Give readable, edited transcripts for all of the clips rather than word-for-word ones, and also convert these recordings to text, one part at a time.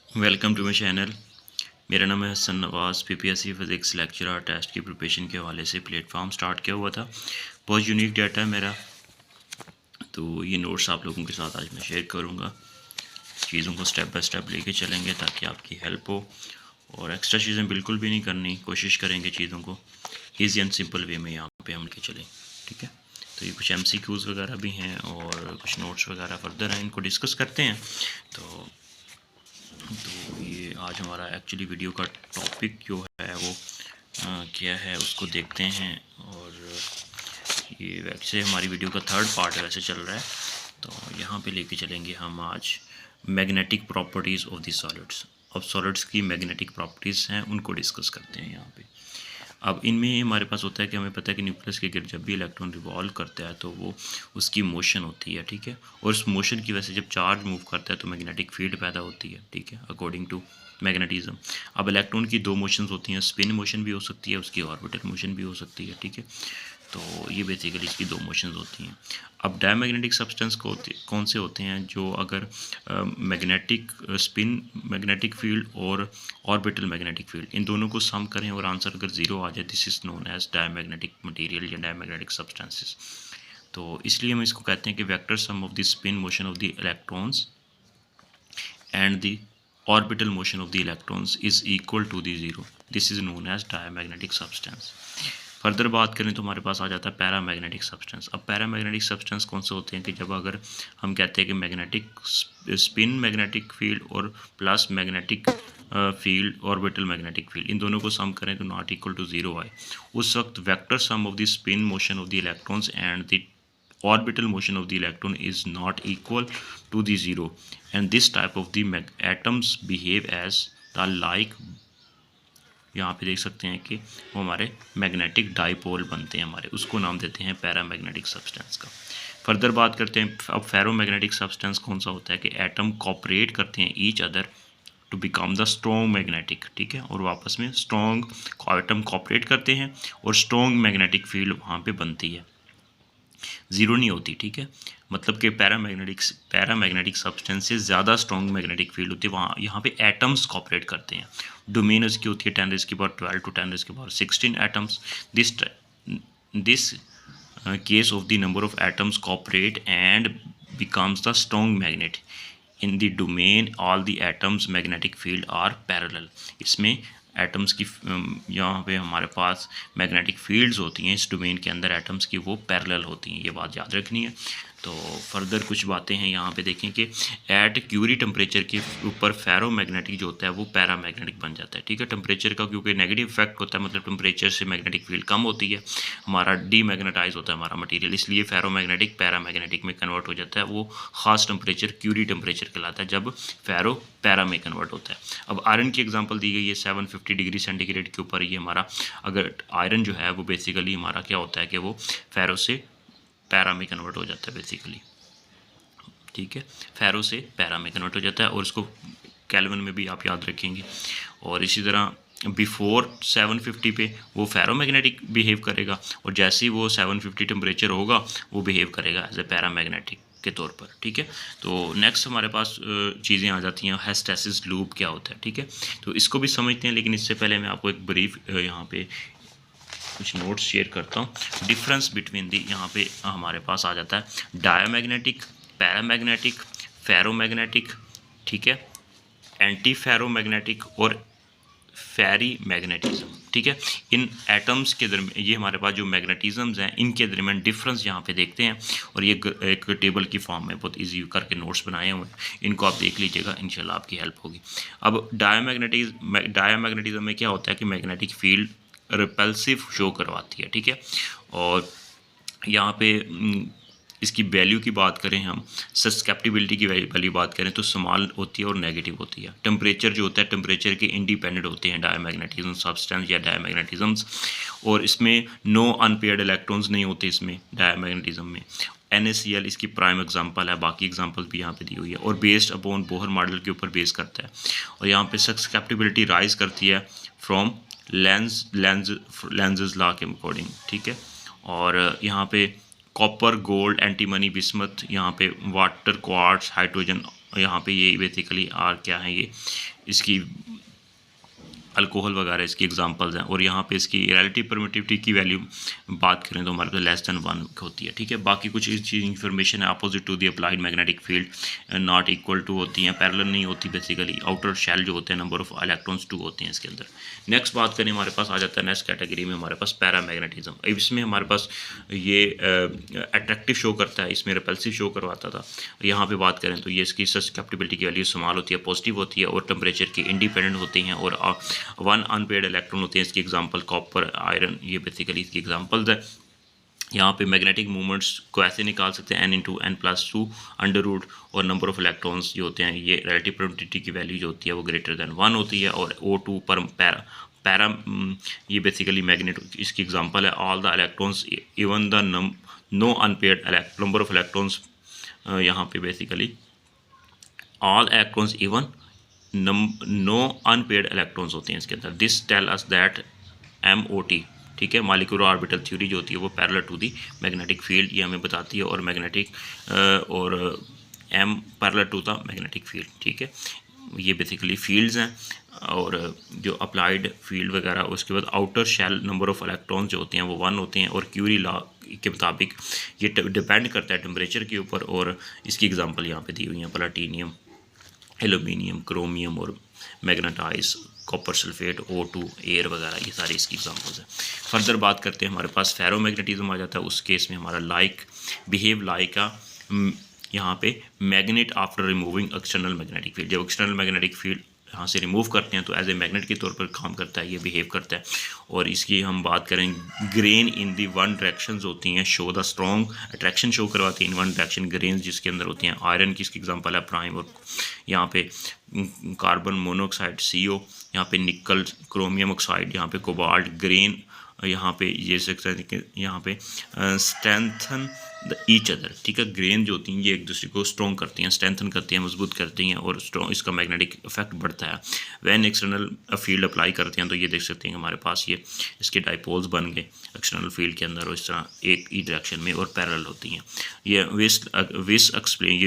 Welcome to my channel. मेरा नाम है हसन नवाज़। पीपीएससी फिज़िक्स लेक्चरर टेस्ट की प्रिपरेशन के हवाले से प्लेटफॉर्म स्टार्ट किया हुआ था। बहुत यूनिक डाटा है मेरा, तो ये नोट्स आप लोगों के साथ आज मैं शेयर करूँगा। चीज़ों को स्टेप बाय स्टेप लेके चलेंगे ताकि आपकी हेल्प हो, और एक्स्ट्रा चीज़ें बिल्कुल भी नहीं करनी। कोशिश करेंगे चीज़ों को ईजी एंड सिंपल वे में यहाँ पे हम लेके चलें, ठीक है। तो ये कुछ MCQs वगैरह भी हैं और कुछ नोट्स वगैरह फर्दर हैं, इनको डिस्कस करते हैं। तो ये आज हमारा एक्चुअली वीडियो का टॉपिक जो है वो क्या है उसको देखते हैं। और ये वैसे हमारी वीडियो का थर्ड पार्ट वैसे चल रहा है, तो यहाँ पे लेके चलेंगे हम आज magnetic properties of the solids. अब सॉलिड्स की मैग्नेटिक प्रॉपर्टीज़ हैं, उनको डिस्कस करते हैं यहाँ पे। अब इनमें हमारे पास होता है कि हमें पता है कि न्यूक्लियस के गिर्द जब भी इलेक्ट्रॉन रिवॉल्व करता है तो वो उसकी मोशन होती है, ठीक है। और उस मोशन की वजह से जब चार्ज मूव करता है तो मैग्नेटिक फील्ड पैदा होती है, ठीक है, अकॉर्डिंग टू मैग्नेटिज्म। अब इलेक्ट्रॉन की दो मोशंस होती हैं, स्पिन मोशन भी हो सकती है, उसकी ऑर्बिटल मोशन भी हो सकती है, ठीक है। तो ये बेसिकली इसकी दो मोशंस होती हैं। अब डायमैग्नेटिक सब्सटेंस कौन से होते हैं जो अगर मैग्नेटिक स्पिन मैग्नेटिक फील्ड और ऑर्बिटल मैग्नेटिक फील्ड इन दोनों को सम करें और आंसर अगर ज़ीरो आ जाए, this is known as diamagnetic material या डायमैग्नेटिक सब्सटेंसेस। तो इसलिए हम इसको कहते हैं कि vector sum of the spin motion of the electrons and the orbital motion of the electrons is equal to the zero. This is known as diamagnetic substance. Further बात करें तो हमारे पास आ जाता है पैरामैग्नेटिक सब्सटेंस। अब पैरामैग्नेटिक सब्सटेंस कौन से होते हैं कि जब अगर हम कहते हैं कि मैग्नेटिक स्पिन मैग्नेटिक फील्ड और plus magnetic filled orbital magnetic field इन दोनों को सम करें तो नॉट इक्वल टू ज़ीरो आए, उस वक्त vector sum of the spin motion of the electrons and the orbital motion of the electron is not equal to the zero, and this type of the atoms behave as the like। यहाँ पे देख सकते हैं कि वो हमारे magnetic dipole बनते हैं हमारे, उसको नाम देते हैं पैरामैग्नेटिक सब्सटेंस का। फर्दर बात करते हैं अब फेरोमैग्नेटिक सब्सटेंस कौन सा होता है कि एटम कॉपरेट करते हैं each other to become the strong magnetic, ठीक है, और वापस में स्ट्रॉन्ग एटम कॉपरेट करते हैं और स्ट्रॉन्ग मैग्नेटिक फील्ड वहाँ पे बनती है, ज़ीरो नहीं होती, ठीक है। मतलब कि पैरामैग्नेटिक सब्सटेंस से ज़्यादा स्ट्रॉन्ग मैग्नेटिक फील्ड होती है, वहाँ यहाँ पे एटम्स कॉपरेट करते हैं। डोमेन उसकी होती है 10⁻12 to 10⁻16 atoms. This case of the number of atoms cooperate and becomes the strong magnet in the domain all the atoms magnetic field are parallel। इसमें एटम्स की यहाँ पे हमारे पास मैग्नेटिक फील्ड्स होती हैं इस डोमेन के अंदर एटम्स की, वो पैरेलल होती हैं, ये बात याद रखनी है। तो फर्दर कुछ बातें हैं यहाँ पे देखें कि एट क्यूरी टेम्परेचर के ऊपर फेरोमैग्नेटिक जो होता है वो पैरामैग्नेटिक बन जाता है, ठीक है। टेम्परेचर का क्योंकि नेगेटिव इफेक्ट होता है, मतलब टेम्परेचर से मैग्नेटिक फील्ड कम होती है, हमारा डीमैग्नेटाइज होता है हमारा मटेरियल, इसलिए फेरोमैग्नेटिक पैरामैग्नेटिक में कन्वर्ट हो जाता है। वो खास टेम्परेचर क्यूरी टेम्परेचर कहलाता है जब फेरो पैरा में कन्वर्ट होता है। अब आयरन की एग्जांपल दी गई है 750 डिग्री सेंटीग्रेड के ऊपर। ये हमारा अगर आयरन जो है वो बेसिकली हमारा क्या होता है कि वो फेरो से पैरा में कन्वर्ट हो जाता है बेसिकली, ठीक है, फेरो से पैरा में कन्वर्ट हो जाता है, और इसको केल्विन में भी आप याद रखेंगे। और इसी तरह बिफोर 750 पे वो फेरोमैग्नेटिक बिहेव करेगा, और जैसे ही वो 750 टेम्परेचर होगा वो बिहेव करेगा एज ए पैरामैग्नेटिक के तौर पर, ठीक है। तो नेक्स्ट हमारे पास चीज़ें आ जाती हैं, हिस्टैसिस लूप क्या होता है, ठीक है। तो इसको भी समझते हैं, लेकिन इससे पहले मैं आपको एक ब्रीफ यहाँ पे कुछ नोट्स शेयर करता हूँ। डिफरेंस बिटवीन दी यहाँ पे हमारे पास आ जाता है डायमैग्नेटिक, पैरामैग्नेटिक, फेरोमैग्नेटिक, ठीक है, एंटी फेरोमैग्नेटिक और फेरी मैग्नेटिज्म, ठीक है। इन एटम्स के दरमियान ये हमारे पास जो मैग्नेटिज्म्स हैं इनके दरमियान डिफरेंस यहाँ पे देखते हैं, और ये एक टेबल की फॉर्म में बहुत इजी करके नोट्स बनाए हुए हैं, इनको आप देख लीजिएगा, इंशाल्लाह आपकी हेल्प होगी। अब डायमैग्नेटिज्म में क्या होता है कि मैग्नेटिक फील्ड रिपल्सिव शो करवाती है, ठीक है। और यहाँ पे इसकी वैल्यू की बात करें, हम सस्केप्टिबिलिटी की वैल्यू बात करें तो स्मॉल होती है और नेगेटिव होती है। टेम्परेचर जो होता है टेम्परेचर के इंडिपेंडेंट होते हैं डायमैग्नेटिज्म सब्सटेंस या डायमैग्नेटिज्म्स, और इसमें नो अनपेयर्ड इलेक्ट्रॉन्स नहीं होते इसमें डायमैग्नेटिज्म में। NaCl इसकी प्राइम एग्जांपल है, बाकी एग्जांपल भी यहाँ पे दी हुई है, और बेस्ड अपॉन बोहर मॉडल के ऊपर बेस करता है। और यहाँ पे सस्केप्टिबिलिटी राइज करती है फ्रॉम लेंजेस लॉ के अकॉर्डिंग, ठीक है। और यहाँ पे कॉपर, गोल्ड, एंटीमनी, बिस्मथ, यहाँ पे वाटर, क्वार्ट्ज, हाइड्रोजन और यहाँ पे ये बेसिकली आर क्या है, ये इसकी अल्कोहल वगैरह इसकी एग्जांपल्स हैं। और यहाँ पे इसकी रिलेटिव परमिटिविटी की वैल्यू बात करें तो हमारे पास लेस देन 1 होती है, ठीक है। बाकी कुछ इस चीज़ इन्फॉर्मेशन है, opposite to the applied magnetic field not equal to होती हैं, पैरेलल नहीं होती बेसिकली। आउटर शेल जो होते हैं नंबर ऑफ इलेक्ट्रॉन्स 2 होते हैं इसके अंदर। नेक्स्ट बात करें, हमारे पास आ जाता है नेक्स्ट कैटेगरी में हमारे पास पैरामैग्नेटिज्म। इसमें हमारे पास ये अट्रैक्टिव शो करता है, इसमें रिपल्सिव शो करवाता था। यहाँ पे बात करें तो ये इसकी सस्केप्टिबिलिटी की वैल्यू स्मॉल होती है, पॉजिटिव होती है और टेम्परेचर के इंडिपेंडेंट होती हैं और 1 अनपेयर्ड इलेक्ट्रॉन होते हैं। इसकी एग्जांपल कॉपर, आयरन, ये बेसिकली इसकी एग्जांपल्स है। यहाँ पे मैग्नेटिक मूवमेंट्स को ऐसे निकाल सकते हैं n/n+2 अंडर रूट, और नंबर ऑफ इलेक्ट्रॉन्स जो होते हैं ये रिलेटिव परमिटिविटी की वैल्यू जो होती है वो ग्रेटर देन 1 होती है। और O2 पर पैरा ये बेसिकली मैग्नेट, इसकी एग्जांपल है all the electrons even the no unpaired number of electrons, यहाँ पे basically all electrons even no unpaired electrons होते हैं इसके अंदर। This tell us that MOT, ठीक है, मॉलिक्यूलर ऑर्बिटल थ्योरी जो होती है वो parallel to the magnetic field ये हमें बताती है, और मैग्नेटिक और M parallel to the magnetic field, ठीक है। ये बेसिकली फील्ड्स हैं। और जो अप्लाइड फील्ड वगैरह, उसके बाद outer shell number of electrons जो होते हैं वो 1 होते हैं, और क्यूरी लॉ के मुताबिक ये डिपेंड करता है टेम्परेचर के ऊपर। और इसकी एग्जांपल यहाँ पे दी हुई है, प्लैटिनियम, एल्यूमिनियम, क्रोमियम और magnetise, copper sulphate, O2, air वगैरह, ये सारी इसकी एग्जांपल्स हैं। फर्दर बात करते हैं, हमारे पास फेरोमैग्नेटिज्म आ जाता है। उस केस में हमारा बिहेव लाइक आ यहाँ पे magnet after removing external magnetic field. जब एक्सटर्नल मैग्नेटिक फील्ड यहाँ से रिमूव करते हैं तो एज ए मैग्नेट के तौर पर काम करता है, ये बिहेव करता है। और इसकी हम बात करें, grain in the one directions होती हैं, show the strong attraction show करवाती हैं इन वन डायरेक्शन, ग्रेन जिसके अंदर होती हैं। आयरन की इसकी एग्जांपल है प्राइम, और यहाँ पे कार्बन मोनोऑक्साइड CO, यहाँ पे निकल, क्रोमियम ऑक्साइड, यहाँ पे कोबाल्ट, ग्रेन, यहाँ पे ये सकता है कि यहाँ पे स्ट्रेंथन द ईच अदर, ठीक है। ग्रेन जो होती हैं ये एक दूसरे को स्ट्रॉन्ग करती हैं, स्ट्रेंथन करती हैं, मजबूत करती हैं, और स्ट्रॉन्ग इसका मैग्नेटिक इफेक्ट बढ़ता है। वैन एक्सटर्नल फील्ड अप्लाई करते हैं तो ये देख सकते हैं हमारे पास ये इसके डाइपोल्स बन गए एक्सटर्नल फील्ड के अंदर, और इस तरह एक ही डायरेक्शन में और पैरेलल होती हैं। ये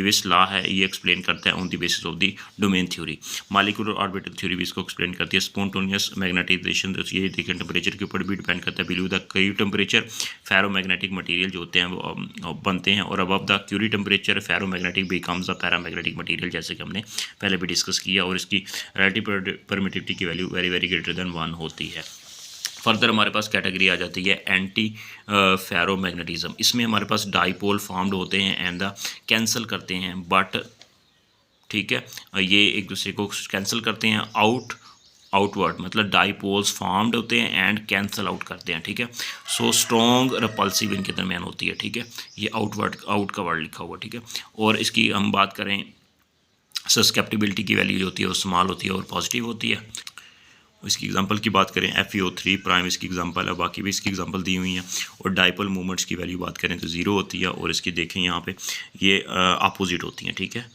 विस लॉ है, ये एक्सप्लेन करता है on the basis of the domain theory. Molecular orbital theory भी इसको एक्सप्लेन करती है। स्पॉन्टेनियस मैग्नेटाइजेशन, तो ये देखें टेम्परेचर के ऊपर भी डिपेंड करता है। Below the Curie temperature ferromagnetic material जो होते हैं वो बनते हैं, और above the Curie temperature ferromagnetic becomes the paramagnetic material, जैसे कि हमने पहले भी डिस्कस किया। और इसकी रिलेटिव परमिटिविटी की value very very greater than 1 होती है। फर्दर हमारे पास कैटेगरी आ जाती है एंटी फेरोमैग्नेटिज्म। इसमें हमारे पास डाइपोल फॉर्म्ड होते हैं एंड द कैंसिल करते हैं, बट ठीक है, ये एक दूसरे को कैंसिल करते हैं आउटवर्ड, मतलब डाइपोल्स फॉर्म्ड होते हैं एंड कैंसल आउट करते हैं, ठीक है। सो स्ट्रॉन्ग रिपल्सिव इनके दरमियान होती है, ठीक है। ये आउट का वर्ड लिखा हुआ, ठीक है। और इसकी हम बात करें, सस्केप्टिबिलिटी की वैल्यू जो होती है वो स्मॉल होती है और पॉजिटिव होती है। इसकी एग्जांपल की बात करें, FeO3 प्राइम इसकी एग्जांपल है, बाकी भी इसकी एग्जांपल दी हुई हैं। और डाइपोल मूवमेंट्स की वैल्यू बात करें तो 0 होती है, और इसकी देखें यहाँ पे ये अपोजिट होती हैं, ठीक है।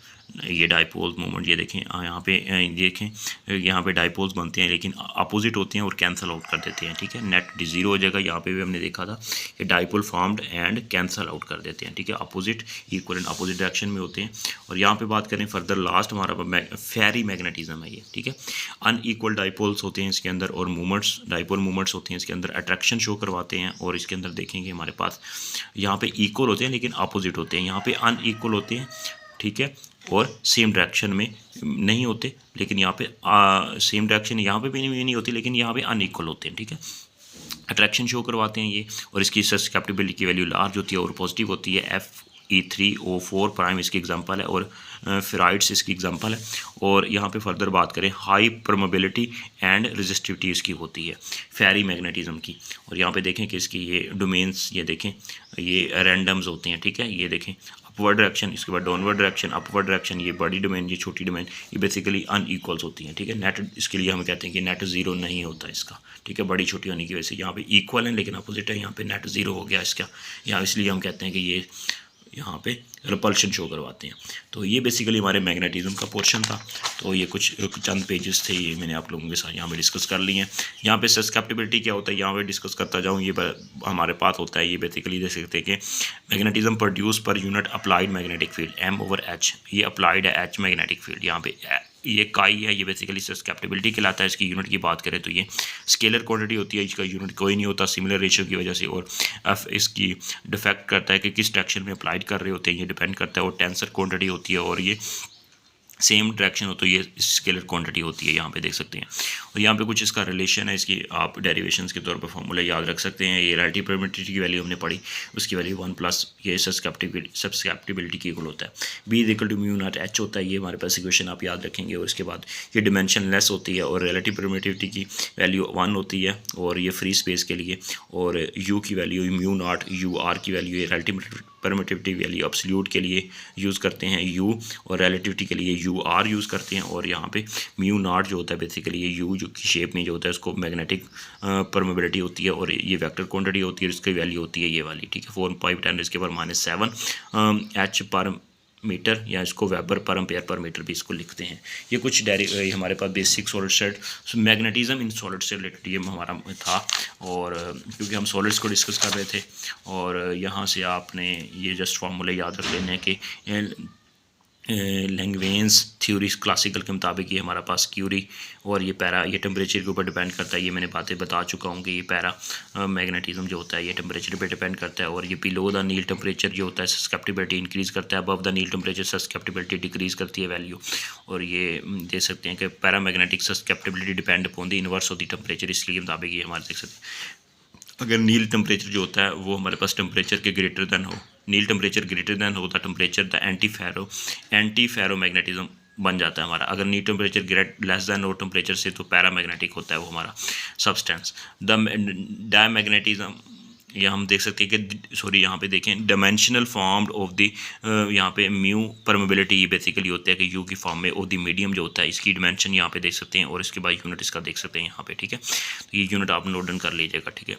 ये डाइपोल मूवमेंट, ये देखें यहाँ पे देखें यहाँ पे डाइपोल्स बनते हैं लेकिन अपोजिट होते हैं और कैंसल आउट कर देते हैं, ठीक है। नेट 0 हो जाएगा। यहाँ पे भी हमने देखा था कि dipole formed and cancel out कर देते हैं, ठीक है। Opposite equal and opposite direction में होते हैं। और यहाँ पे बात करें फर्दर, लास्ट हमारा फेरी मैग्नेटिज्म है ये, ठीक है। अनइक्वल डाइपोल्स होते हैं इसके अंदर, और मूवमेंट्स, डाइपोल मूवमेंट्स होते हैं इसके अंदर, अट्रैक्शन शो करवाते हैं। और इसके अंदर देखेंगे हमारे पास यहाँ पे इक्वल होते हैं लेकिन अपोजिट होते हैं, यहाँ पे अनइक्वल होते हैं, ठीक है। और सेम डायरेक्शन में नहीं होते, लेकिन यहाँ पे सेम डायरेक्शन यहाँ पे भी नहीं होती, लेकिन यहाँ पे अनइक्वल होते हैं, ठीक है। अट्रैक्शन शो करवाते हैं ये। और इसकी सस्केप्टिबिलिटी की वैल्यू लार्ज होती है और पॉजिटिव होती है। Fe3O4 प्राइम इसकी एग्जांपल है, और फेराइड्स इसकी एग्जांपल है। और यहाँ पे फर्दर बात करें, हाई परमेबिलिटी एंड रेजिस्टिविटी इसकी होती है फेरी मैग्नेटिज्म की। और यहाँ पे देखें कि इसकी ये डोमेन्स, ये देखें ये रैंडम्स होते हैं, ठीक है। ये देखें अपवर्ड डायरेक्शन, इसके बाद डाउनवर्ड डायरेक्शन, अपवर्ड डायरेक्शन, ये बड़ी डोमेन, ये छोटी डोमेन, ये बेसिकली अनइक्वल्स होती हैं, ठीक है। नेट इसके लिए हम कहते हैं कि नेट 0 नहीं होता इसका, ठीक है, बड़ी छोटी होने की वजह से। यहाँ पे इक्वल है लेकिन अपोजिट है, यहाँ पे नेट 0 हो गया इसका, यहाँ इसलिए हम कहते हैं कि यहाँ पे रिपल्शन शो करवाते हैं। तो ये बेसिकली हमारे मैग्नेटिज्म का पोर्शन था। तो ये कुछ चंद पेजेस थे, ये मैंने आप लोगों के साथ यहाँ पे डिस्कस कर लिए हैं। यहाँ पे सस्केप्टिबिलिटी क्या होता है यहाँ पे डिस्कस करता जाऊँ। ये हमारे पास होता है, ये बेसिकली देख सकते हैं कि magnetism produce per unit applied magnetic field M/H। ये अप्लाइड है H मैग्नेटिक फील्ड। यहाँ पे ये काई है, ये बेसिकली सस्केप्टिबिलिटी कहलाता है। इसकी यूनिट की बात करें तो ये स्केलर क्वांटिटी होती है, इसका यूनिट कोई नहीं होता सिमिलर रेशियो की वजह से। और एफ इसकी डिफेक्ट करता है कि किस डायरेक्शन में अप्लाइड कर रहे होते हैं, ये डिपेंड करता है। और टेंसर क्वांटिटी होती है और ये सेम डायरेक्शन हो तो ये स्केलर क्वांटिटी होती है, यहाँ पे देख सकते हैं। और यहाँ पे कुछ इसका रिलेशन है, इसकी आप डेरिवेशंस के तौर पे फॉर्मूला याद रख सकते हैं। ये रिलेटिव परमिटिविटी की वैल्यू हमने पढ़ी, उसकी वैल्यू 1+ ये सस्केप्टिबिलिटी की इक्वल होता है। B=μ0H होता है, ये हमारे पास इक्वेशन आप याद रखेंगे। और इसके बाद ये डिमेंशन लेस होती है और रिलेटिव परमिटिविटी की वैल्यू 1 होती है और ये फ्री स्पेस के लिए। और U की वैल्यू μ0, UR की वैल्यू ये रिलेटिव परमिटिविटी वैल्यू एब्सोल्यूट के लिए यूज़ करते हैं U, और रिलेटिविटी के लिए UR यूज़ करते हैं। और यहाँ पे μ0 जो होता है बेसिकली ये U जो की शेप में जो होता है उसको मैग्नेटिक परमेबिलिटी होती है और ये वेक्टर क्वांटिटी होती है, इसकी वैल्यू होती है ये वाली, ठीक है, 4×10⁻⁷ H पर मीटर, या इसको weber per ampere per metre भी इसको लिखते हैं। ये कुछ हमारे पास basic solid state magnetism in solid से रिलेटेड ये हमारा था। और क्योंकि हम सॉलिड्स को डिस्कस कर रहे थे, और यहाँ से आपने ये जस्ट फार्मूले याद रख लेने कि लैंगवेंस थ्योरी क्लासिकल के मुताबिक ये हमारा पास क्यूरी, और ये पैरा ये टेम्परेचर के ऊपर डिपेंड करता है। ये मैंने बातें बता चुका हूँ कि ये पैरा मैग्नेटिज्म जो होता है ये टेम्परेचर पे डिपेंड करता है। और ये बिलो द नील टेम्परेचर जो होता है सस्केप्टिबिलिटी इंक्रीज़ करता है, above the Neel temperature susceptibility decrease करती है वैल्यू। और ये देख सकते हैं कि paramagnetic susceptibility depend upon the inverse of the temperature, इसके मुताबिक ये हमारे देख सकते हैं। अगर नील टेम्परेचर जो होता है वो हमारे पास टेम्परेचर के ग्रेटर दैन हो, नील टेम्परेचर ग्रेटर दैन होता temperature the antiferromagnetism बन जाता है हमारा। अगर नील टेम्परेचर लेस दैन हो टेम्परेचर से तो पैरामैग्नेटिक होता है वो हमारा सब्सटेंस। द डायमैग्नेटिज्म या हम देख सकते हैं कि सॉरी यहाँ पे देखें डायमेंशनल फॉर्म्ड ऑफ द यहाँ पे म्यू परमेबिलिटी ये बेसिकली होता है कि यू की फॉर्म में ऑफ द मीडियम जो होता है इसकी डिमेंशन यहाँ पे देख सकते हैं। और इसके बाद यूनिट इसका देख सकते हैं यहाँ पे, ठीक है। तो ये यूनिट आप नोट डाउन कर लीजिएगा, ठीक है।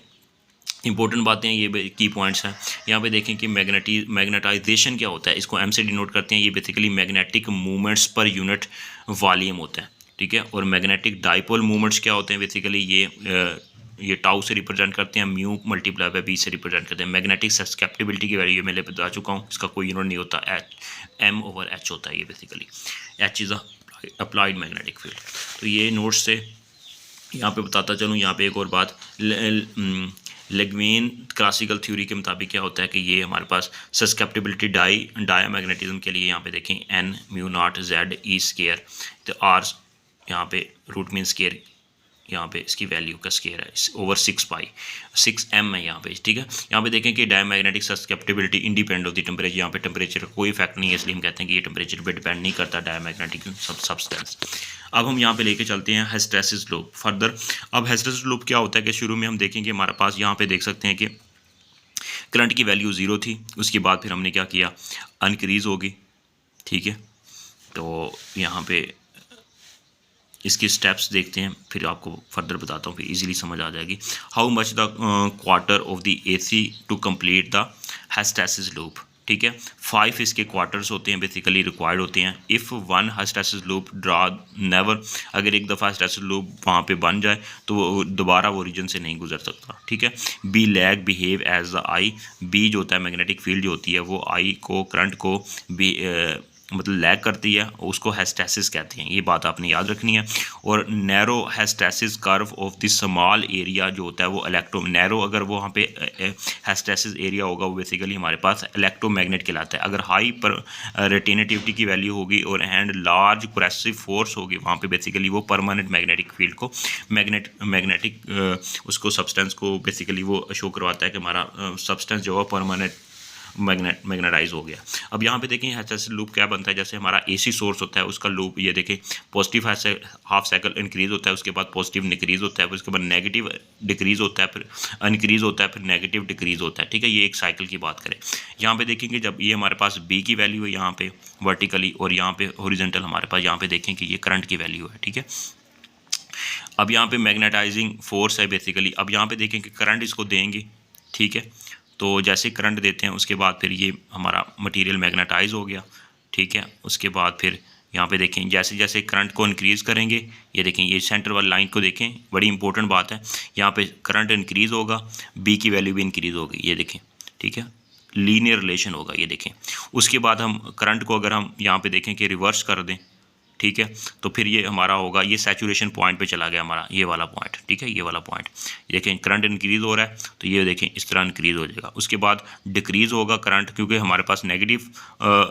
इंपॉर्टेंट बातें ये की पॉइंट्स हैं। यहाँ पे देखें कि मैग्नेटाइजेशन क्या होता है, इसको M से डिनोट करते हैं। ये basically magnetic movements per unit volume होता है, ठीक है। और मैग्नेटिक डाइपोल मूवमेंट्स क्या होते हैं, बेसिकली ये टाउ से रिप्रेजेंट करते हैं, म्यू × B से रिप्रेजेंट करते हैं। मैग्नेटिक सस्केप्टिबिलिटी की वैल्यू मैं बता चुका हूँ, इसका कोई यूनिट नहीं होता, M/H होता है ये basically. H is applied magnetic field. तो ये नोट्स से यहाँ पे बताता चलूँ। यहाँ पे एक और बात, लेग्वेन क्लासिकल थ्योरी के मुताबिक क्या होता है कि ये हमारे पास सस्केप्टिबिलिटी डायमैग्नेटिज्म के लिए यहाँ पे देखें N μ0 Z E², तो R यहाँ पे रूट मीन स्केयर, यहाँ पे इसकी वैल्यू का स्केयर है ओवर 6m है यहाँ पे, ठीक है। यहाँ पे देखें कि diamagnetic susceptibility independent of the temperature, यहाँ पे टेम्परेचर का कोई इफेक्ट नहीं है, इसलिए हम कहते हैं कि ये टेम्परेचर पे डिपेंड नहीं करता डायमैग्नेटिक सब्सटेंस। अब हम यहाँ पे लेके चलते हैं हिस्टैरिसीस लूप फर्दर। अब हिस्टैरिसीस लूप क्या होता है कि शुरू में हम देखेंगे हमारे पास यहाँ पे देख सकते हैं कि करंट की वैल्यू 0 थी, उसके बाद फिर हमने क्या किया, इनक्रीज़ होगी, ठीक है। तो यहाँ पे इसके स्टेप्स देखते हैं, फिर आपको फर्दर बताता हूँ, फिर इजीली समझ आ जाएगी। How much the quarter of the AC to complete the hysteresis loop, ठीक है। 5 इसके क्वार्टर्स होते हैं बेसिकली रिक्वायर्ड होते हैं। If one hysteresis loop draw never, अगर एक दफ़ा हिस्टैरिसीस लूप वहाँ पे बन जाए तो वो दोबारा वो रीजन से नहीं गुजर सकता, ठीक है। B lag behave as the I, B जो होता है मैग्नेटिक फील्ड जो होती है वो आई को करंट को बी मतलब लैग करती है, उसको हिस्टैरिसीस कहते हैं, ये बात आपने याद रखनी है। और narrow hysteresis curve of the small area जो होता है वो नैरो, अगर वो वहाँ पे हिस्टैरिसीस एरिया होगा वो बेसिकली हमारे पास इलेक्ट्रोमैग्नेट कहलाता है। अगर हाई पर रेटेनेटिविटी की वैल्यू होगी और एंड लार्ज प्रेसिव फोर्स होगी वहाँ पे बेसिकली वो परमानेंट मैग्नेटिक फील्ड को मैग्नेटिक उसको सब्सटेंस को बेसिकली वो शो करवाता है कि हमारा सब्सटेंस जो है परमानेंट मैग्नेटाइज हो गया। अब यहाँ पे देखें हिस्टैरिसीस लूप क्या बनता है, जैसे हमारा AC सोर्स होता है उसका लूप, ये देखें पॉजिटिव हाफ साइकिल इंक्रीज़ होता है, उसके बाद पॉजिटिव डिक्रीज़ होता है, उसके बाद नेगेटिव डिक्रीज़ होता है, फिर इनक्रीज़ होता है, फिर नेगेटिव डिक्रीज़ होता है, ठीक है। ये एक साइकिल की बात करें। यहाँ पे देखेंगे जब ये हमारे पास B की वैल्यू है यहाँ पे वर्टिकली और यहाँ पे हॉरिजॉन्टल हमारे पास यहाँ पे देखें कि ये करंट की वैल्यू है, ठीक है। अब यहाँ पे मैग्नेटाइजिंग फोर्स है बेसिकली। अब यहाँ पे देखें कि करंट इसको देंगे, ठीक है, तो जैसे करंट देते हैं उसके बाद फिर ये हमारा मटेरियल मैग्नेटाइज हो गया, ठीक है। उसके बाद फिर यहाँ पे देखें जैसे जैसे करंट को इंक्रीज़ करेंगे, ये देखें ये सेंटर वाली लाइन को देखें, बड़ी इंपॉर्टेंट बात है, यहाँ पे करंट इंक्रीज़ होगा, बी की वैल्यू भी इंक्रीज़ होगी, ये देखें, ठीक है, लीनियर रिलेशन होगा, ये देखें। उसके बाद हम करंट को अगर हम यहाँ पे देखें कि रिवर्स कर दें, ठीक है, तो फिर ये हमारा होगा, ये सैचुरेशन पॉइंट पे चला गया हमारा ये वाला पॉइंट, ठीक है, ये वाला पॉइंट। देखें करंट इंक्रीज़ हो रहा है तो ये देखें इस तरह इंक्रीज़ हो जाएगा। उसके बाद डिक्रीज़ होगा करंट, क्योंकि हमारे पास नेगेटिव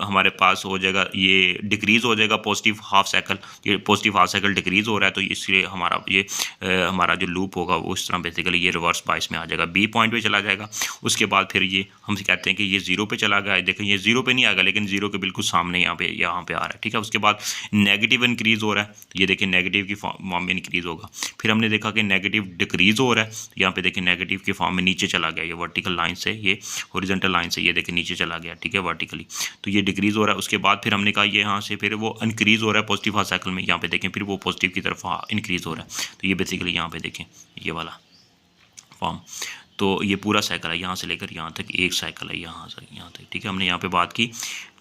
हमारे पास हो जाएगा, ये डिक्रीज़ हो जाएगा पॉजिटिव हाफ साइकिल, ये पॉजिटिव हाफ साइकिल डिक्रीज़ हो रहा है, तो इसलिए हमारा ये हमारा जो लूप होगा वो इस तरह बेसिकली ये रिवर्स बाइस में आ जाएगा, बी पॉइंट पर चला जाएगा। उसके बाद फिर ये हम कहते हैं कि ये जीरो पे चला गया, देखें ये जीरो पे नहीं आएगा लेकिन जीरो के बिल्कुल सामने यहाँ पे आ रहा है, ठीक है। उसके बाद नेगेटिव इंक्रीज़ हो रहा है, तो ये देखिए नेगेटिव की फॉर्म में इंक्रीज़ होगा। फिर हमने देखा कि नेगेटिव डिक्रीज़ हो रहा है, तो यहाँ पे देखिए नेगेटिव की फॉर्म में नीचे चला गया, ये वर्टिकल लाइन से, ये हॉरिजॉन्टल लाइन से ये देखिए नीचे चला गया, ठीक है, वर्टिकली, तो ये डिक्रीज़ हो रहा है। उसके बाद फिर हमने कहा ये यहाँ से फिर वो इंक्रीज़ हो रहा है पॉजिटिव हाफ साइकिल में, यहाँ पे देखें फिर वो पॉजिटिव की तरफ इंक्रीज़ हो रहा है, तो ये बेसिकली यहाँ पे देखें ये वाला फॉर्म, तो ये पूरा साइकिल है, यहाँ से लेकर यहाँ तक एक साइकिल है, यहाँ से यहाँ तक, ठीक है। हमने यहाँ पे बात की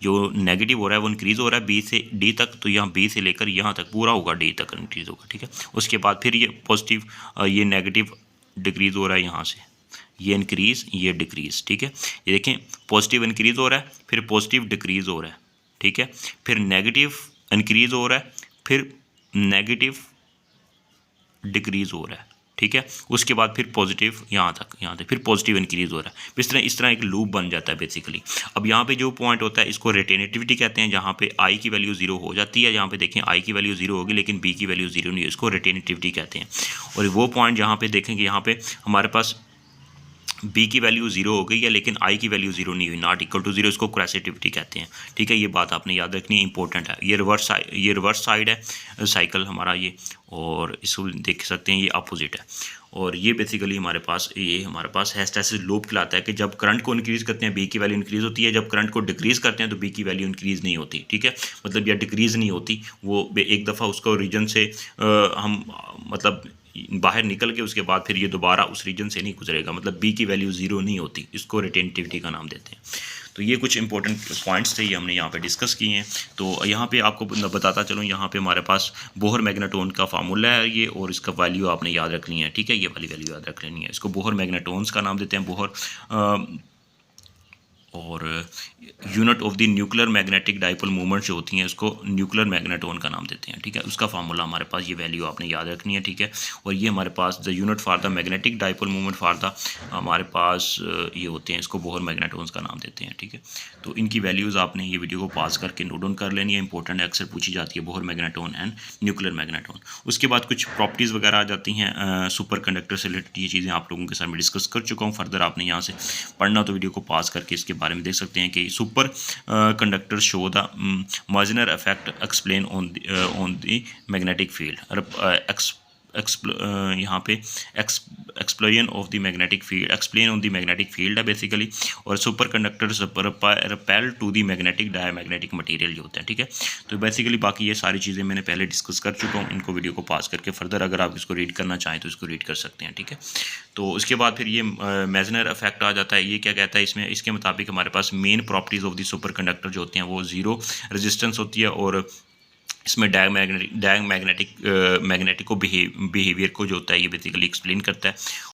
जो नेगेटिव हो रहा है वो इंक्रीज़ हो रहा है बी से डी तक, तो यहाँ बी से लेकर यहाँ तक पूरा होगा डी तक इंक्रीज़ होगा, ठीक है। उसके बाद फिर ये पॉजिटिव ये नेगेटिव डिक्रीज़ हो रहा है, यहाँ से ये इंक्रीज़ ये डिक्रीज़, ठीक है। ये देखें पॉजिटिव इंक्रीज़ हो रहा है, फिर पॉजिटिव डिक्रीज़ हो रहा है, ठीक है, फिर नेगेटिव इंक्रीज़ हो रहा है, फिर नेगेटिव डिक्रीज़ हो रहा है, ठीक है। उसके बाद फिर पॉजिटिव यहाँ तक फिर पॉजिटिव इंक्रीज़ हो रहा है, इस तरह एक लूप बन जाता है बेसिकली। अब यहाँ पे जो पॉइंट होता है इसको रिटेनेटिविटी कहते हैं, जहाँ पे आई की वैल्यू जीरो हो जाती है, यहाँ पे देखें आई की वैल्यू जीरो होगी लेकिन बी की वैल्यू जीरो नहीं है, इसको रिटेनेटिविटी कहते हैं। और वो पॉइंट जहाँ पे देखेंगे यहाँ पे हमारे पास बी की वैल्यू जीरो हो गई है लेकिन आई की वैल्यू जीरो नहीं हुई, नॉट इक्वल टू जीरो, इसको क्रेसिटिविटी कहते हैं, ठीक है। ये बात आपने याद रखनी है, इंपॉर्टेंट है। ये रिवर्स साइड है साइकिल हमारा ये, और इसको देख सकते हैं ये अपोजिट है। और ये बेसिकली हमारे पास हिस्टैरिसीस लूप कहलाता है कि जब करंट को इंक्रीज़ करते हैं बी की वैल्यू इंक्रीज़ होती है, जब करंट को डिक्रीज़ करते हैं तो बी की वैल्यू इंक्रीज़ नहीं होती, ठीक है, मतलब या डिक्रीज़ नहीं होती, वो एक दफ़ा उसको रीजन से हम मतलब बाहर निकल के उसके बाद फिर ये दोबारा उस रीजन से नहीं गुजरेगा, मतलब बी की वैल्यू ज़ीरो नहीं होती, इसको रिटेनेटिविटी का नाम देते हैं। तो ये कुछ इंपॉर्टेंट पॉइंट्स थे, ये हमने यहाँ पे डिस्कस किए हैं। तो यहाँ पे आपको बताता चलूँ, यहाँ पे हमारे पास बोहर मैग्नेटोन का फार्मूला है ये, और इसका वैल्यू आपने याद रखनी है, ठीक है, ये वाली वैल्यू याद रख लेनी है। इसको बोहर मैग्नेटोन्स का नाम देते हैं, बोहर और unit of the nuclear magnetic dipole movement जो होती हैं उसको न्यूक्लियर मैग्नेटोन का नाम देते हैं, ठीक है। उसका फार्मूला हमारे पास, ये वैल्यू आपने याद रखनी है, ठीक है। और ये हमारे पास the unit for the magnetic dipole movement for the हमारे पास ये होते हैं, इसको बोहर मैग्नेटोन्स का नाम देते हैं, ठीक है। तो इनकी वैल्यूज़ आपने ये वीडियो को पास करके नोट डाउन कर लेनी है, इंपॉर्टेंट अक्सर पूछी जाती है Bohr magneton and nuclear magneton. उसके बाद कुछ प्रॉपर्टीज़ वगैरह आ जाती हैं सुपर कंडक्टर से रिलेटेड, ये चीज़ें आप लोगों के साथ में डिस्कस कर चुका हूँ। फर्दर आपने यहाँ से पढ़ना तो वीडियो को पास करके इसके बारे में देख सकते हैं कि superconductor show the marginal effect explain on the magnetic field, यहाँ पे explosion of the magnetic field, explain on the magnetic field है बेसिकली। और superconductors repel to the magnetic diamagnetic material जो होते हैं, ठीक है। तो बेसिकली बाकी ये सारी चीज़ें मैंने पहले डिस्कस कर चुका हूँ, इनको वीडियो को पास करके फर्दर अगर आप इसको रीड करना चाहें तो इसको रीड कर सकते हैं, ठीक है। तो उसके बाद फिर ये मैजनर इफेक्ट आ जाता है, ये क्या कहता है इसमें, इसके मुताबिक हमारे पास main properties of the superconductor जो होते हैं वो ज़ीरो रेजिस्टेंस होती है, और इसमें डायमैग्नेटिक बिहेवियर को जो होता है ये बेसिकली एक्सप्लेन करता है।